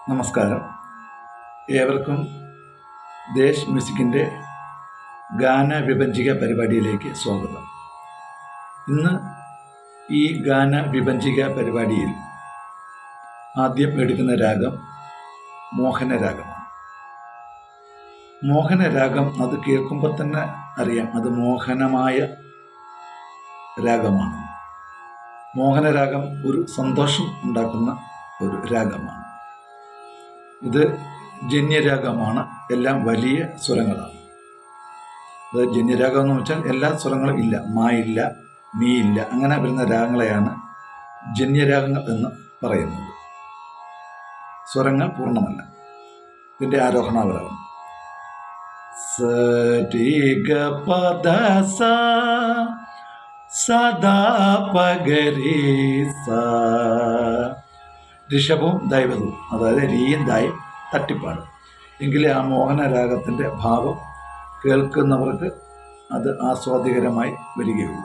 നമസ്കാരം. ഏവർക്കും ദേശ് മ്യൂസിക്കിൻ്റെ ഗാനവിഭജിക പരിപാടിയിലേക്ക് സ്വാഗതം. ഇന്ന് ഈ ഗാനവിഭജിക പരിപാടിയിൽ ആദ്യം എടുക്കുന്ന രാഗം മോഹനരാഗമാണ്. മോഹനരാഗം അത് കേൾക്കുമ്പോൾ തന്നെ അറിയാം, അത് മോഹനമായ രാഗമാണ്. മോഹനരാഗം ഒരു സന്തോഷം ഉണ്ടാക്കുന്ന ഒരു രാഗമാണ്. ഇത് ജന്യരാഗമാണ്. എല്ലാം വലിയ സ്വരങ്ങളാണ്. അത് ജന്യരാഗം എന്ന് വെച്ചാൽ എല്ലാ സ്വരങ്ങളും ഇല്ല, മാ ഇല്ല, മീ ഇല്ല, അങ്ങനെ വരുന്ന രാഗങ്ങളെയാണ് ജന്യരാഗങ്ങൾ എന്ന് പറയുന്നത്. സ്വരങ്ങൾ പൂർണ്ണമല്ല. ഇതിൻ്റെ ആരോഹണാവരോഹണം ഋഷഭവും ദൈവതവും, അതായത് രീയും ദായും തട്ടിപ്പാടും. എങ്കിലേ ആ മോഹനരാഗത്തിൻ്റെ ഭാവം കേൾക്കുന്നവർക്ക് അത് ആസ്വാദികരമായി വരികയുള്ളൂ.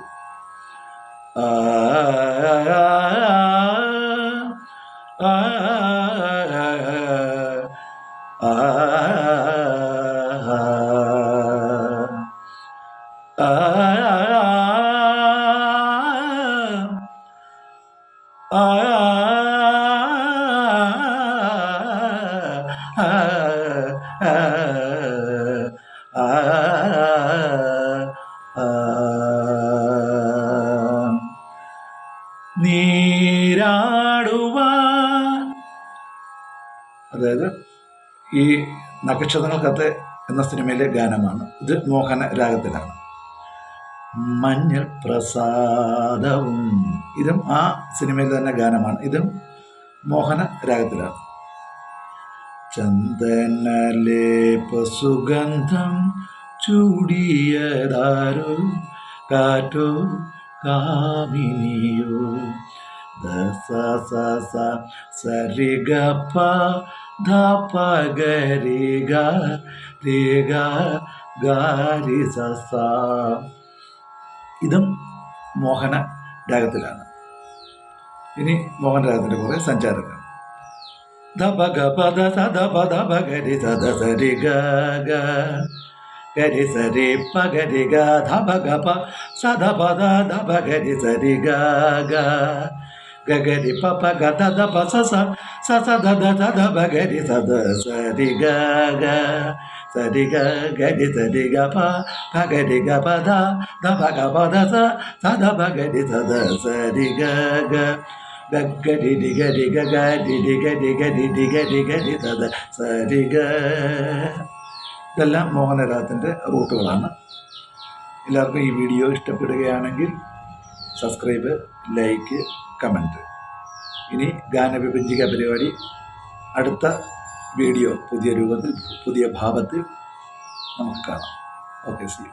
നീരാടുവാൻ, അതായത് ഈ നക്ഷത്രങ്ങൾക്കത്തെ എന്ന സിനിമയിലെ ഗാനമാണ്. ഇത് മോഹന രാഗത്തിലാണ്. മഞ്ഞൾ പ്രസാദവും, ഇതും ആ സിനിമയിൽ തന്നെ ഗാനമാണ്. ഇതും മോഹന രാഗത്തിലാണ്. ചന്ദനലേപ സുഗന്ധം ചൂടിയതാരോ, കാറ്റോ കാമിനിയോ, ദസ സ സരിഗ പ ധ പ ഗ രി ഗ രി ഗ ഗ രി സ സ. ഇതും മോഹന രാഗത്തിലാണ്. ഇനി മോഹന രാഗത്തിൻ്റെ കുറേ സഞ്ചാരങ്ങൾ. ധ പ ഗ പ ധ സ ധ പ ധ പ ഗ രി സ ധ സ രി ഗ ഗ ഗരി സരി പ ഗരി ഗ ധ പ ഗ പ സ ധ പ ധ ധ പ ഗരി സരി ഗ ഗ ഗ ഗരി പ പ ഗ ധ ധ പ സ സ സ സ ധ ധ ധ ധ പ ഗരി സ ധ സരി ഗ ഗ സരി ഗ ഗരി സരി ഗ പ പ ഗരി ഗ പ ധ ധ പ ഗ പ ധ സ സ ധ പ ഗരി സ ധ സരി ഗ ഗ ഗ ഗരി രി ഗരി ഗ ഗ രി രി ഗരി ഗരി രി ഗരി ഗരി സ ധ സരി ഗ. ഇതെല്ലാം മോഹനരാഗത്തിൻ്റെ റൂട്ടുകളാണ്. എല്ലാവർക്കും ഈ വീഡിയോ ഇഷ്ടപ്പെടുകയാണെങ്കിൽ സബ്സ്ക്രൈബ്, ലൈക്ക്, കമൻറ്റ്. ഇനി ഗാനവിഭജിക പരിപാടി അടുത്ത വീഡിയോ പുതിയ രൂപത്തിൽ, പുതിയ ഭാവത്തിൽ നമുക്ക് കാണാം. Okay, see U.